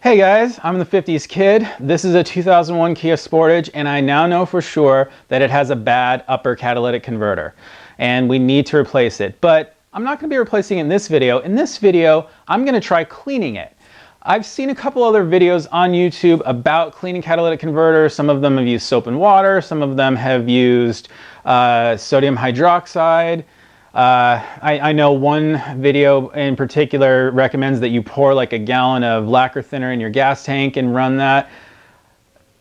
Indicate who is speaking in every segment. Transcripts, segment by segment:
Speaker 1: Hey guys, I'm the 50s kid. This is a 2001 Kia Sportage, and I now know for sure that it has a bad upper catalytic converter, and we need to replace it. But I'm not going to be replacing it in this video. In this video, I'm going to try cleaning it. I've seen a couple other videos on YouTube about cleaning catalytic converters. Some of them have used soap and water. Some of them have used sodium hydroxide. I know one video in particular recommends that you pour like a gallon of lacquer thinner in your gas tank and run that.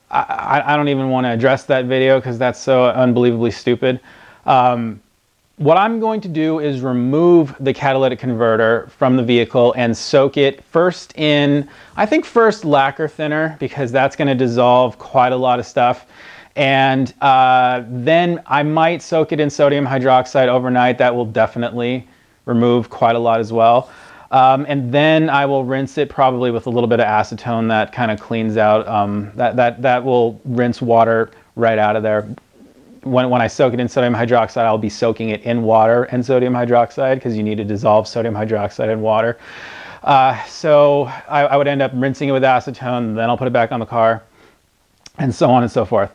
Speaker 1: I don't even want to address that video because that's so unbelievably stupid. What I'm going to do is remove the catalytic converter from the vehicle and soak it first in, I think first lacquer thinner, because that's going to dissolve quite a lot of stuff. And then I might soak it in sodium hydroxide overnight. That will definitely remove quite a lot as well. And then I will rinse it probably with a little bit of acetone that kind of cleans out, that will rinse water right out of there. When I soak it in sodium hydroxide, I'll be soaking it in water and sodium hydroxide because you need to dissolve sodium hydroxide in water. So I would end up rinsing it with acetone, then I'll put it back on the car, and so on and so forth.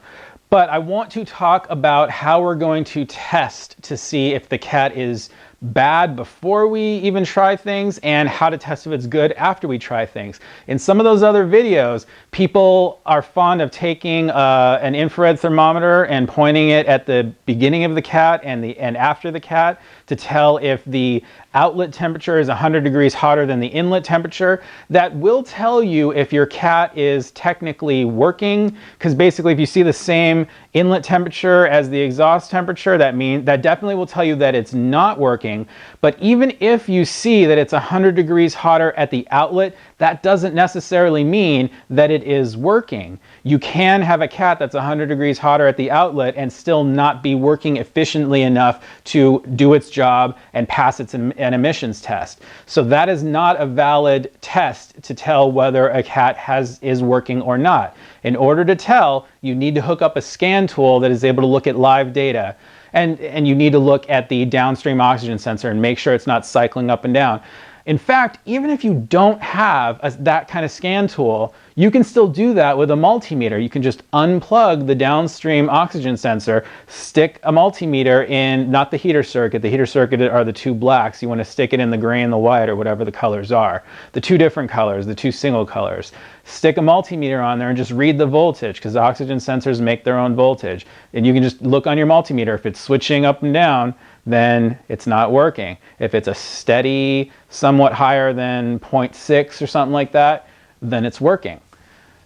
Speaker 1: But I want to talk about how we're going to test to see if the cat is bad before we even try things, and how to test if it's good after we try things. In some of those other videos, people are fond of taking an infrared thermometer and pointing it at the beginning of the cat and after the cat to tell if the outlet temperature is 100 degrees hotter than the inlet temperature. That will tell you if your cat is technically working, because basically if you see the same inlet temperature as the exhaust temperature, that definitely will tell you that it's not working. But even if you see that it's 100 degrees hotter at the outlet, that doesn't necessarily mean that it is working. You can have a cat that's 100 degrees hotter at the outlet and still not be working efficiently enough to do its job and pass an emissions test. So that is not a valid test to tell whether a cat is working or not. In order to tell, you need to hook up a scan tool that is able to look at live data. And you need to look at the downstream oxygen sensor and make sure it's not cycling up and down. In fact, even if you don't have that kind of scan tool, you can still do that with a multimeter. You can just unplug the downstream oxygen sensor, stick a multimeter in, not the heater circuit. The heater circuit are the two blacks. You want to stick it in the gray and the white, or whatever the colors are. The two different colors, the two single colors. Stick a multimeter on there and just read the voltage, because the oxygen sensors make their own voltage. And you can just look on your multimeter. If it's switching up and down, then it's not working. If it's a steady, somewhat higher than 0.6 or something like that, then it's working.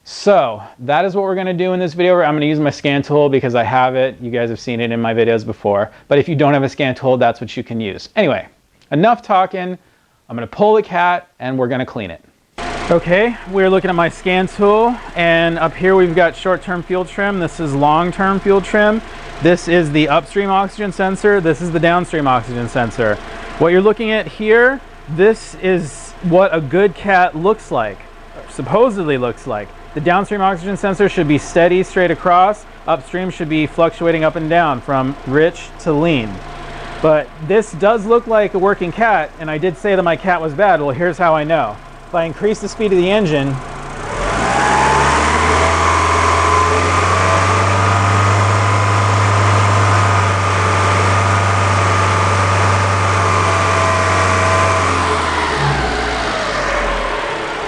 Speaker 1: So that is what we're going to do in this video. I'm going to use my scan tool because I have it. You guys have seen it in my videos before. But if you don't have a scan tool, that's what you can use. Anyway, enough talking. I'm going to pull the cat and we're going to clean it. Okay, we're looking at my scan tool, and up here we've got short-term fuel trim. This is long-term fuel trim. This is the upstream oxygen sensor. This is the downstream oxygen sensor. What you're looking at here, this is what a good cat looks like, or supposedly looks like. The downstream oxygen sensor should be steady straight across. Upstream should be fluctuating up and down from rich to lean. But this does look like a working cat, and I did say that my cat was bad. Well, here's how I know. If I increase the speed of the engine,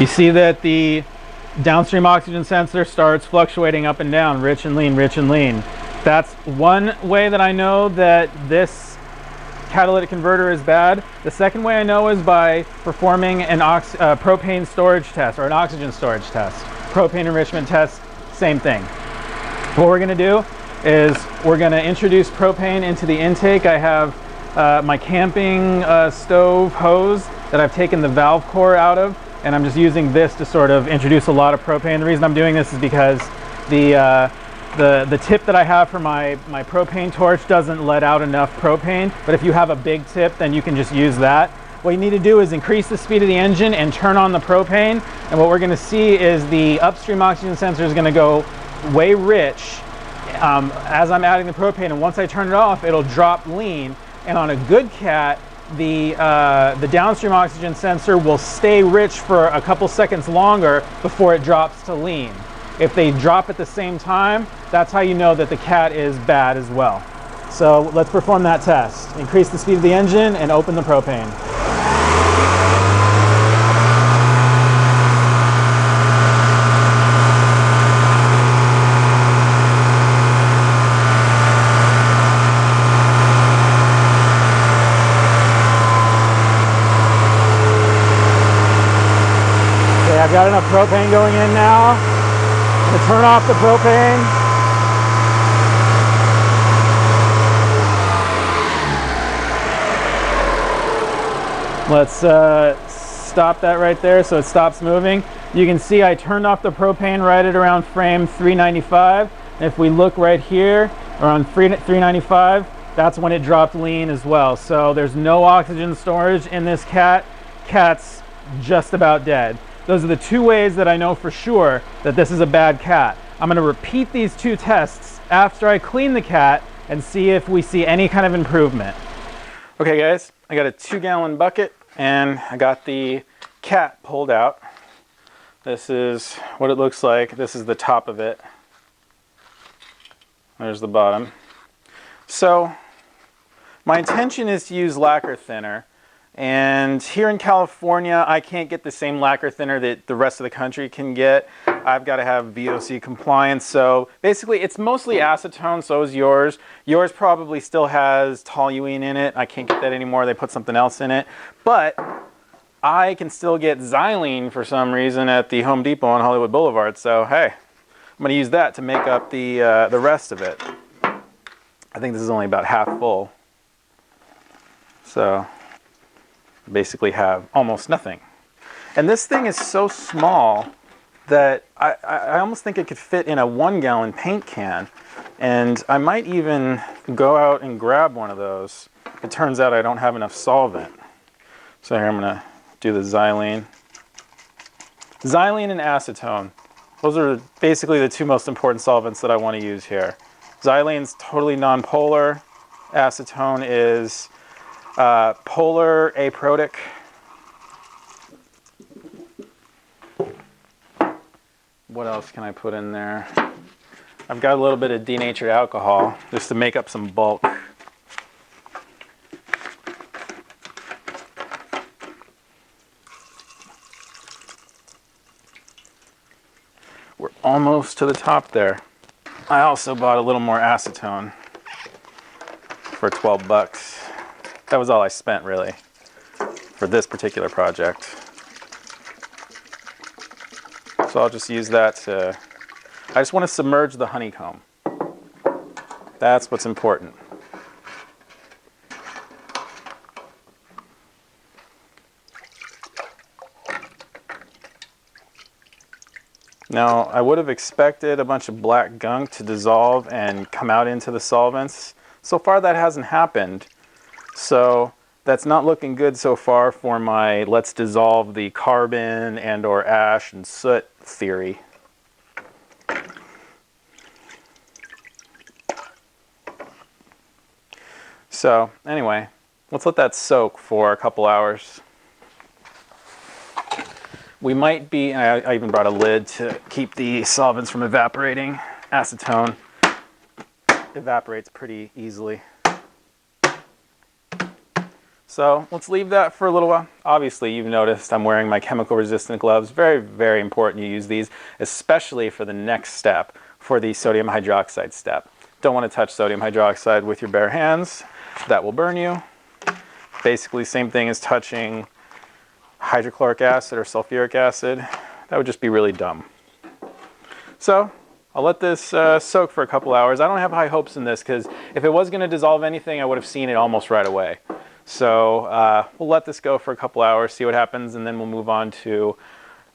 Speaker 1: you see that the downstream oxygen sensor starts fluctuating up and down, rich and lean, rich and lean. That's one way that I know that this catalytic converter is bad. The second way I know is by performing an propane storage test, or an oxygen storage test. Propane enrichment test, same thing. What we're going to do is we're going to introduce propane into the intake. I have my camping stove hose that I've taken the valve core out of, and I'm just using this to sort of introduce a lot of propane. The reason I'm doing this is because the tip that I have for my propane torch doesn't let out enough propane, but if you have a big tip, then you can just use that. What you need to do is increase the speed of the engine and turn on the propane, and what we're going to see is the upstream oxygen sensor is going to go way rich as I'm adding the propane, and once I turn it off, it'll drop lean, and on a good cat, the downstream oxygen sensor will stay rich for a couple seconds longer before it drops to lean. If they drop at the same time, that's how you know that the cat is bad as well. So let's perform that test. Increase the speed of the engine and open the propane. Okay, I've got enough propane going in now. I'm gonna turn off the propane. Let's stop that right there so it stops moving. You can see I turned off the propane right at around frame 395. And if we look right here, around 395, that's when it dropped lean as well. So there's no oxygen storage in this cat. Cat's just about dead. Those are the two ways that I know for sure that this is a bad cat. I'm gonna repeat these two tests after I clean the cat and see if we see any kind of improvement. Okay guys, I got a 2-gallon bucket and I got the cat pulled out. This is what it looks like. This is the top of it. There's the bottom. So my intention is to use lacquer thinner. And here in California, I can't get the same lacquer thinner that the rest of the country can get. I've got to have VOC compliance. So basically, it's mostly acetone, so is yours. Yours probably still has toluene in it. I can't get that anymore. They put something else in it. But I can still get xylene for some reason at the Home Depot on Hollywood Boulevard. So hey, I'm going to use that to make up the rest of it. I think this is only about half full. So basically have almost nothing. And this thing is so small that I almost think it could fit in a 1-gallon paint can. And I might even go out and grab one of those. It turns out I don't have enough solvent. So here I'm gonna do the xylene. Xylene and acetone. Those are basically the two most important solvents that I want to use here. Xylene's totally nonpolar. Acetone is polar aprotic. What else can I put in there? I've got a little bit of denatured alcohol just to make up some bulk. We're almost to the top there. I also bought a little more acetone for 12 bucks. That was all I spent, really, for this particular project. So I'll just use that to, I just want to submerge the honeycomb. That's what's important. Now, I would have expected a bunch of black gunk to dissolve and come out into the solvents. So far, that hasn't happened. So that's not looking good so far for my let's dissolve the carbon and or ash and soot theory. So anyway, let's let that soak for a couple hours. We might be, I even brought a lid to keep the solvents from evaporating. Acetone evaporates pretty easily. So let's leave that for a little while. Obviously, you've noticed I'm wearing my chemical resistant gloves. Very, very important you use these, especially for the next step, for the sodium hydroxide step. Don't want to touch sodium hydroxide with your bare hands. That will burn you. Basically, same thing as touching hydrochloric acid or sulfuric acid. That would just be really dumb. So I'll let this soak for a couple hours. I don't have high hopes in this because if it was going to dissolve anything, I would have seen it almost right away. So we'll let this go for a couple hours, see what happens, and then we'll move on to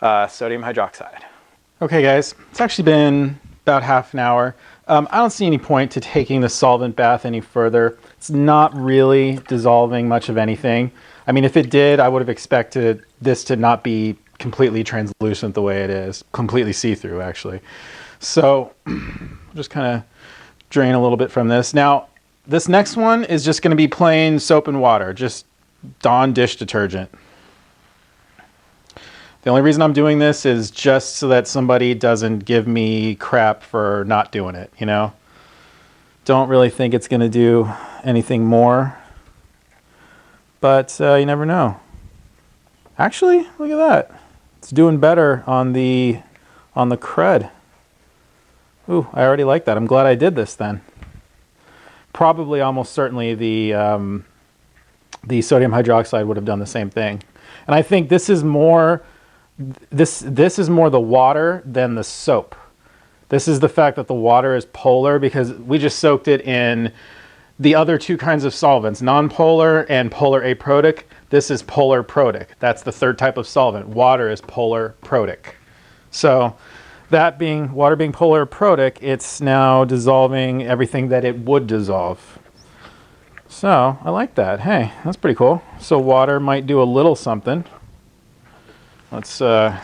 Speaker 1: sodium hydroxide. Okay guys, it's actually been about half an hour. I don't see any point to taking the solvent bath any further. It's not really dissolving much of anything. I mean, if it did, I would have expected this to not be completely translucent the way it is, completely see-through actually. So just kind of drain a little bit from this. Now, this next one is just going to be plain soap and water, just Dawn dish detergent. The only reason I'm doing this is just so that somebody doesn't give me crap for not doing it, you know? Don't really think it's going to do anything more, but you never know. Actually, look at that. It's doing better on the crud. Ooh, I already like that. I'm glad I did this then. Probably almost certainly the sodium hydroxide would have done the same thing. And I think this is more this is more the water than the soap. This is the fact that the water is polar, because we just soaked it in the other two kinds of solvents, nonpolar and polar aprotic. This is polar protic. That's the third type of solvent. Water is polar protic. So that being water being polar protic, it's now dissolving everything that it would dissolve. So I like that. Hey, that's pretty cool. So water might do a little something. Let's go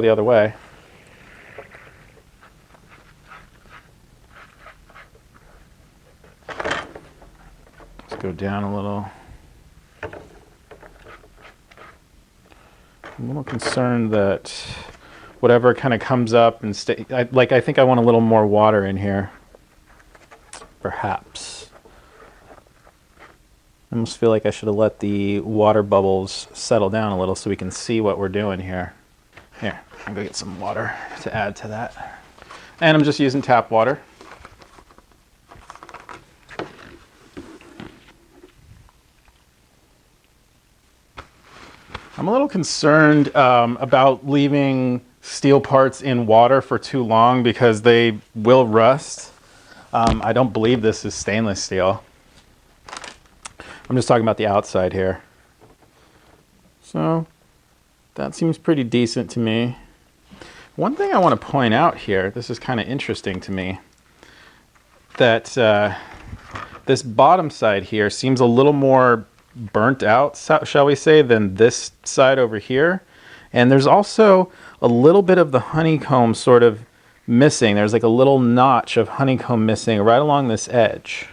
Speaker 1: the other way. Let's go down a little. I'm a little concerned that whatever kind of comes up and I think I want a little more water in here. Perhaps. I almost feel like I should have let the water bubbles settle down a little so we can see what we're doing here. Here, I'll go get some water to add to that. And I'm just using tap water. I'm a little concerned about leaving steel parts in water for too long because they will rust. I don't believe this is stainless steel. I'm just talking about the outside here. So that seems pretty decent to me. One thing I want to point out here, this is kind of interesting to me, that this bottom side here seems a little more burnt out, shall we say, than this side over here. And there's also a little bit of the honeycomb sort of missing. There's like a little notch of honeycomb missing right along this edge.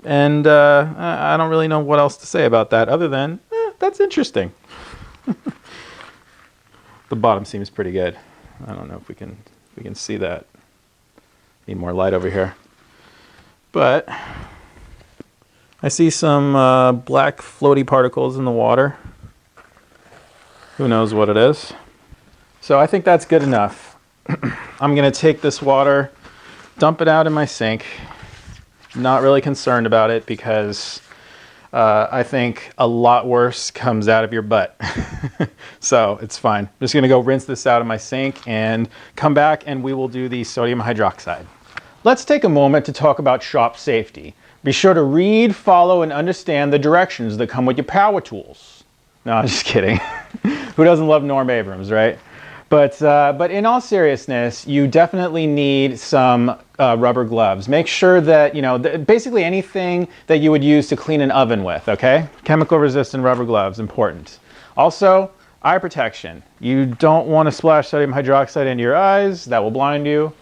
Speaker 1: And I don't really know what else to say about that other than, that's interesting. The bottom seems pretty good. I don't know if we can see that. Need more light over here. But I see some black floaty particles in the water. Who knows what it is? So I think that's good enough. I'm going to take this water, dump it out in my sink. Not really concerned about it because I think a lot worse comes out of your butt. So it's fine. I'm just going to go rinse this out of my sink and come back and we will do the sodium hydroxide. Let's take a moment to talk about shop safety. Be sure to read, follow, and understand the directions that come with your power tools. No, I'm just kidding. Who doesn't love Norm Abrams, right? But in all seriousness, you definitely need some rubber gloves. Make sure that, you know, basically anything that you would use to clean an oven with, okay? Chemical resistant rubber gloves, important. Also, eye protection. You don't want to splash sodium hydroxide into your eyes. That will blind you.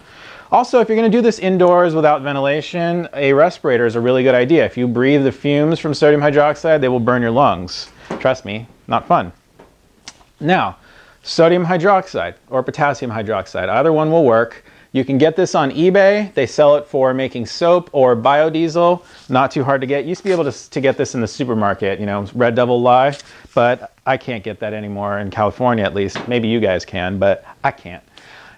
Speaker 1: Also, if you're going to do this indoors without ventilation, a respirator is a really good idea. If you breathe the fumes from sodium hydroxide, they will burn your lungs. Trust me, not fun. Now, sodium hydroxide or potassium hydroxide, either one will work. You can get this on eBay. They sell it for making soap or biodiesel. Not too hard to get. Used to be able to get this in the supermarket, you know, Red Devil Lye, but I can't get that anymore in California at least. Maybe you guys can, but I can't.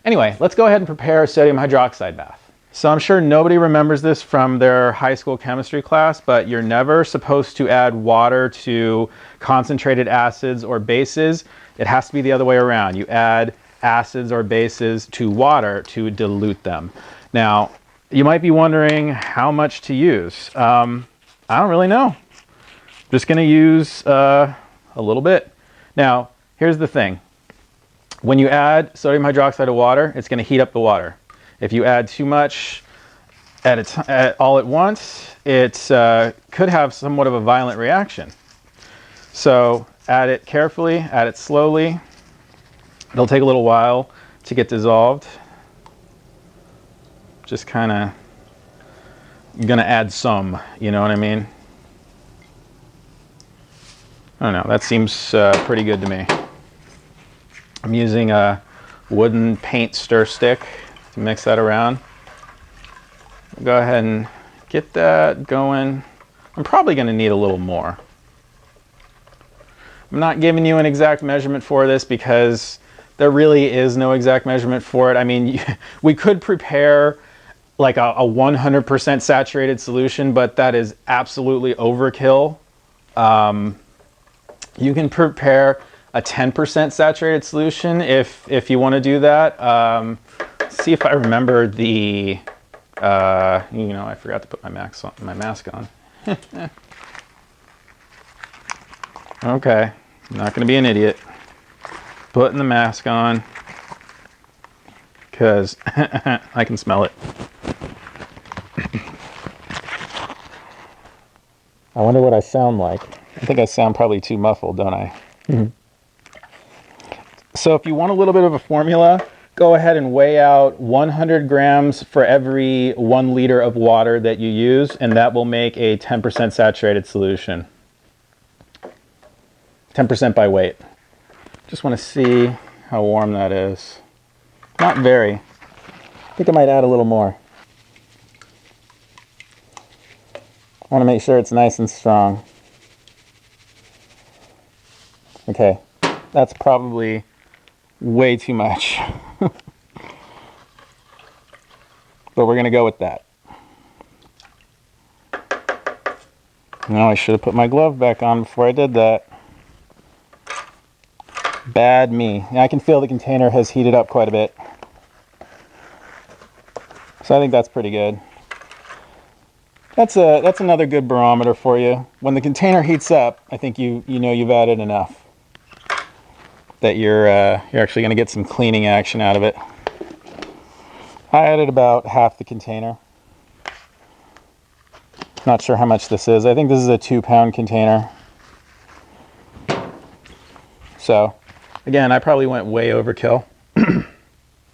Speaker 1: Anyway, let's go ahead and prepare a sodium hydroxide bath. So I'm sure nobody remembers this from their high school chemistry class, but you're never supposed to add water to concentrated acids or bases. It has to be the other way around. You add acids or bases to water to dilute them. Now, you might be wondering how much to use. I don't really know. I'm just going to use a little bit. Now, here's the thing. When you add sodium hydroxide to water, it's going to heat up the water. If you add too much all at once, it could have somewhat of a violent reaction. So add it carefully, add it slowly. It'll take a little while to get dissolved. Just kind of, you're going to add some, you know what I mean? I don't know, that seems pretty good to me. I'm using a wooden paint stir stick to mix that around. Go ahead and get that going. I'm probably going to need a little more. I'm not giving you an exact measurement for this because there really is no exact measurement for it. I mean, we could prepare like a 100% saturated solution, but that is absolutely overkill. You can prepare a 10% saturated solution if you want to do that. See if I remember the, you know, I forgot to put my mask on. Okay, I'm not going to be an idiot. Putting the mask on because I can smell it. I wonder what I sound like. I think I sound probably too muffled, don't I? So if you want a little bit of a formula, go ahead and weigh out 100 grams for every 1 liter of water that you use, and that will make a 10% saturated solution. 10% by weight. Just want to see how warm that is. Not very. I think I might add a little more. I want to make sure it's nice and strong. Okay, that's probably way too much. But we're going to go with that. No, I should have put my glove back on before I did that. Bad me. I can feel the container has heated up quite a bit. So I think that's pretty good. That's another good barometer for you. When the container heats up, I think you know you've added enough that you're actually going to get some cleaning action out of it. I added about half the container. Not sure how much this is. I think this is a 2-pound container. So, again, I probably went way overkill.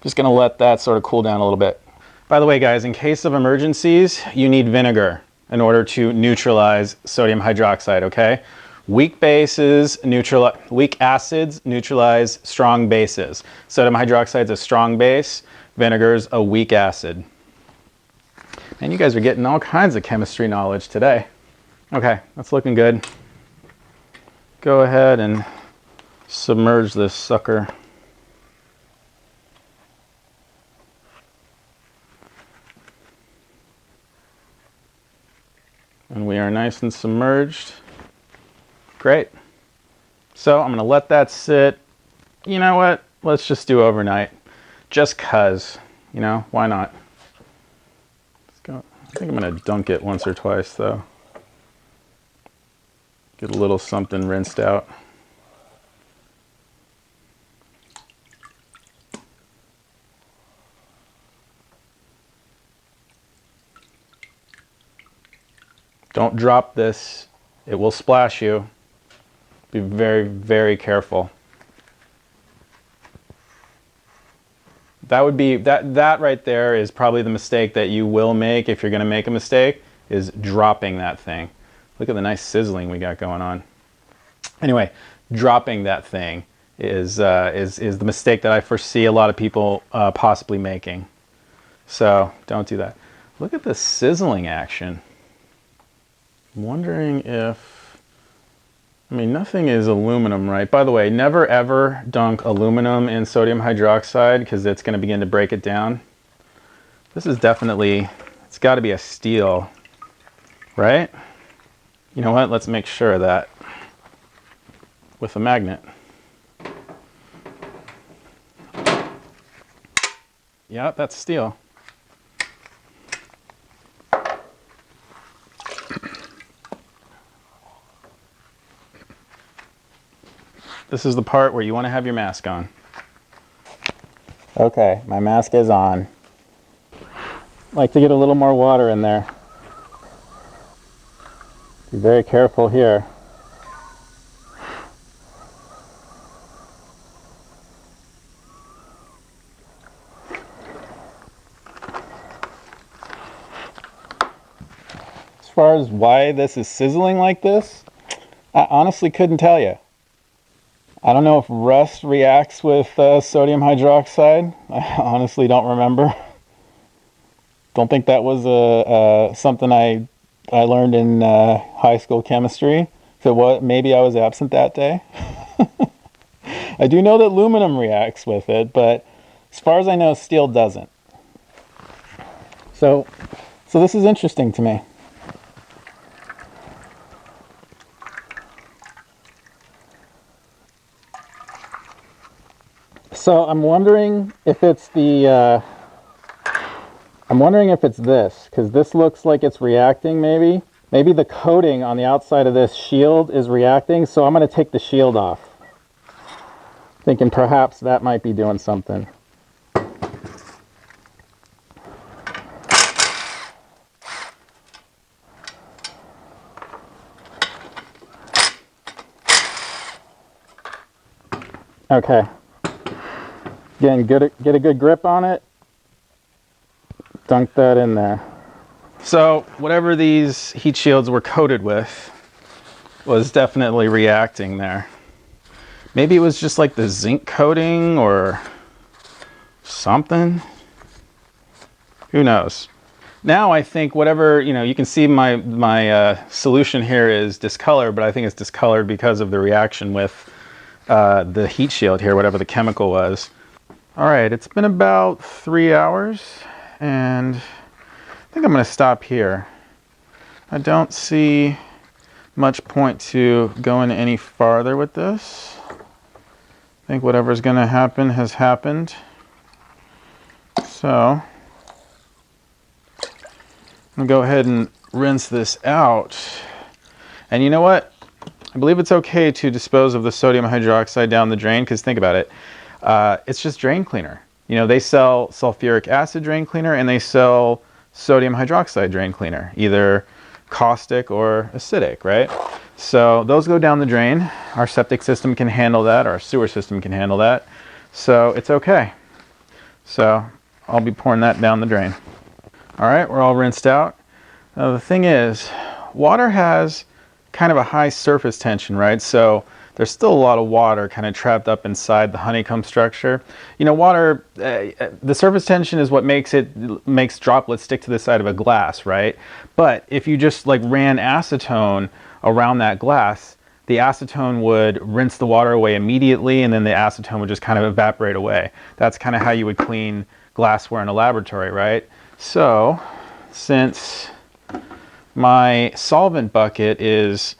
Speaker 1: Just going to let that sort of cool down a little bit. By the way, guys, in case of emergencies, you need vinegar in order to neutralize sodium hydroxide, okay? Weak acids neutralize strong bases. Sodium hydroxide is a strong base, vinegar's a weak acid. And you guys are getting all kinds of chemistry knowledge today. Okay, that's looking good. Go ahead and submerge this sucker. And we are nice and submerged. Great. So I'm going to let that sit. You know what? Let's just do overnight. Just 'cause, you know, why not? Let's go. I think I'm going to dunk it once or twice though. Get a little something rinsed out. Don't drop this. It will splash you. Be very, very careful. That would be, that right there is probably the mistake that you will make if you're going to make a mistake, is dropping that thing. Look at the nice sizzling we got going on. Anyway, dropping that thing is the mistake that I foresee a lot of people possibly making. So don't do that. Look at the sizzling action. I'm wondering if, I mean, nothing is aluminum, right? By the way, never ever dunk aluminum in sodium hydroxide because it's going to begin to break it down. This is definitely, it's got to be a steel, right? You know what? Let's make sure of that with a magnet. Yeah, that's steel. This is the part where you want to have your mask on. Okay, my mask is on. Like to get a little more water in there. Be very careful here. As far as why this is sizzling like this, I honestly couldn't tell you. I don't know if rust reacts with sodium hydroxide. I honestly don't remember. Don't think that was something I learned in high school chemistry. So what? Maybe I was absent that day. I do know that aluminum reacts with it, but as far as I know, steel doesn't. So this is interesting to me. So I'm wondering if it's the. I'm wondering if it's this, because this looks like it's reacting maybe. Maybe the coating on the outside of this shield is reacting, so I'm going to take the shield off. Thinking perhaps that might be doing something. Okay. Again, get a good grip on it. Dunk that in there. So whatever these heat shields were coated with was definitely reacting there. Maybe it was just like the zinc coating or something. Who knows? Now I think whatever, you can see my solution here is discolored, but I think it's discolored because of the reaction with the heat shield here, whatever the chemical was. All right, it's been about 3 hours, and I think I'm going to stop here. I don't see much point to going any farther with this. I think whatever's going to happen has happened. So I'm going to go ahead and rinse this out. And you know what? I believe it's okay to dispose of the sodium hydroxide down the drain, because think about it. It's just drain cleaner. They sell sulfuric acid drain cleaner and they sell sodium hydroxide drain cleaner, either caustic or acidic, right? So those go down the drain. Our septic system can handle that, our sewer system can handle that. So it's okay. So I'll be pouring that down the drain. All right, we're all rinsed out. Now the thing is, water has kind of a high surface tension, right? So there's still a lot of water kind of trapped up inside the honeycomb structure. Water, the surface tension is what makes droplets stick to the side of a glass, right? But if you just like ran acetone around that glass, the acetone would rinse the water away immediately, and then the acetone would just kind of evaporate away. That's kind of how you would clean glassware in a laboratory, right? So since my solvent bucket is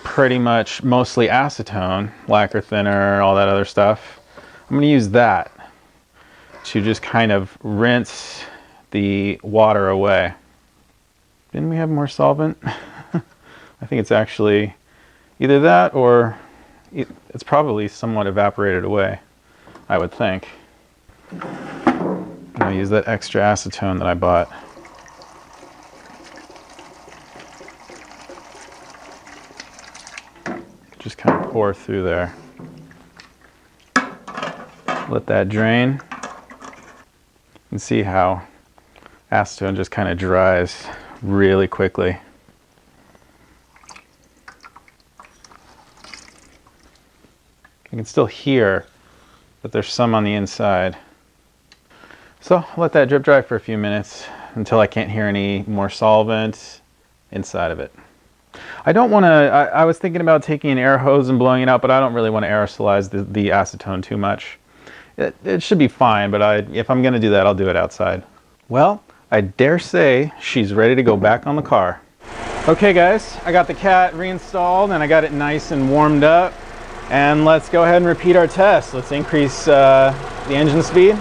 Speaker 1: pretty much mostly acetone, lacquer thinner, all that other stuff, I'm going to use that to just kind of rinse the water away. Didn't we have more solvent? I think it's actually either that or it's probably somewhat evaporated away, I would think. I'm going to use that extra acetone that I bought. Just kind of pour through there. Let that drain. You can see how acetone just kind of dries really quickly. You can still hear that there's some on the inside. So I'll let that drip dry for a few minutes until I can't hear any more solvent inside of it. I don't want to, I was thinking about taking an air hose and blowing it out, but I don't really want to aerosolize the acetone too much. It should be fine, but if I'm going to do that, I'll do it outside. Well, I dare say she's ready to go back on the car. Okay guys, I got the cat reinstalled and I got it nice and warmed up. And let's go ahead and repeat our test. Let's increase the engine speed.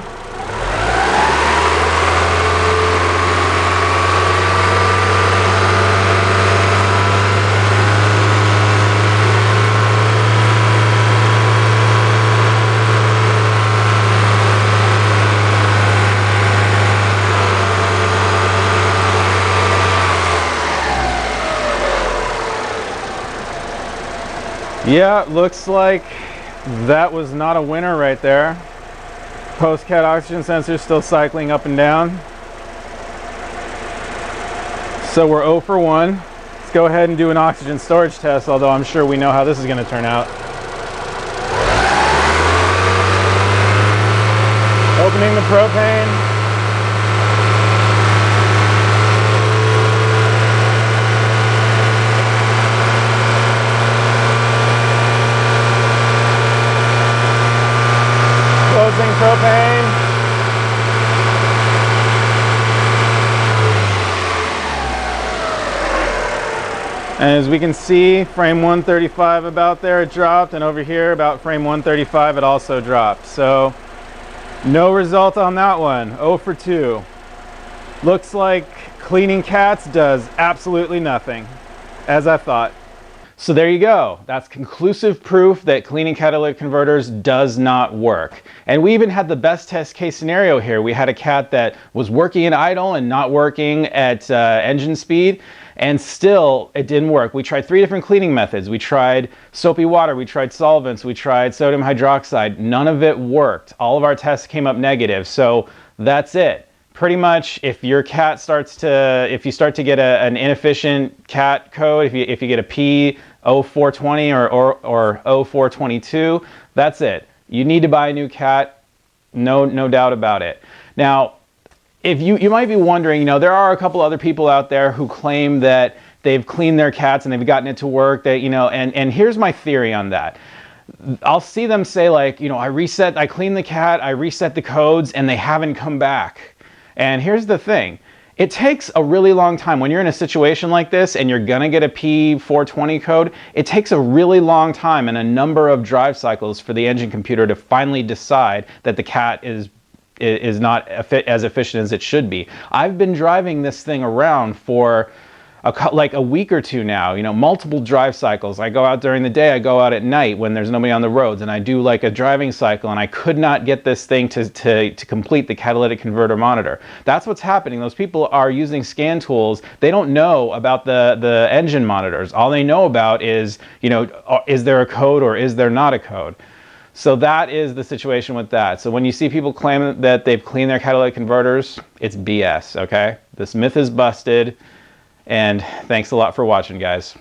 Speaker 1: Yeah, looks like that was not a winner right there. Post-cat oxygen sensor still cycling up and down. So we're 0 for 1. Let's go ahead and do an oxygen storage test, although I'm sure we know how this is going to turn out. Opening the propane. Closing propane. And as we can see, frame 135 about there, it dropped, and over here about frame 135 it also dropped. So no result on that one. 0 for 2. Looks like cleaning cats does absolutely nothing, as I thought. So there you go. That's conclusive proof that cleaning catalytic converters does not work. And we even had the best test case scenario here. We had a cat that was working in idle and not working at engine speed, and still it didn't work. We tried 3 different cleaning methods. We tried soapy water, we tried solvents, we tried sodium hydroxide. None of it worked. All of our tests came up negative. So that's it. Pretty much, if your cat starts to, if you start to get an inefficient cat code, if you get a P0420 or 0422, that's it. You need to buy a new cat, no doubt about it. Now, if you might be wondering, there are a couple other people out there who claim that they've cleaned their cats and they've gotten it to work. That and here's my theory on that. I'll see them say like, I cleaned the cat, I reset the codes, and they haven't come back. And here's the thing. It takes a really long time when you're in a situation like this and you're gonna get a P420 code. It takes a really long time and a number of drive cycles for the engine computer to finally decide that the cat is not as efficient as it should be. I've been driving this thing around for like a week or two now, multiple drive cycles. I go out during the day, I go out at night when there's nobody on the roads, and I do like a driving cycle, and I could not get this thing to complete the catalytic converter monitor. That's what's happening. Those people are using scan tools. They don't know about the engine monitors. All they know about is, is there a code or is there not a code? So that is the situation with that. So when you see people claim that they've cleaned their catalytic converters, it's BS, okay? This myth is busted. And thanks a lot for watching, guys.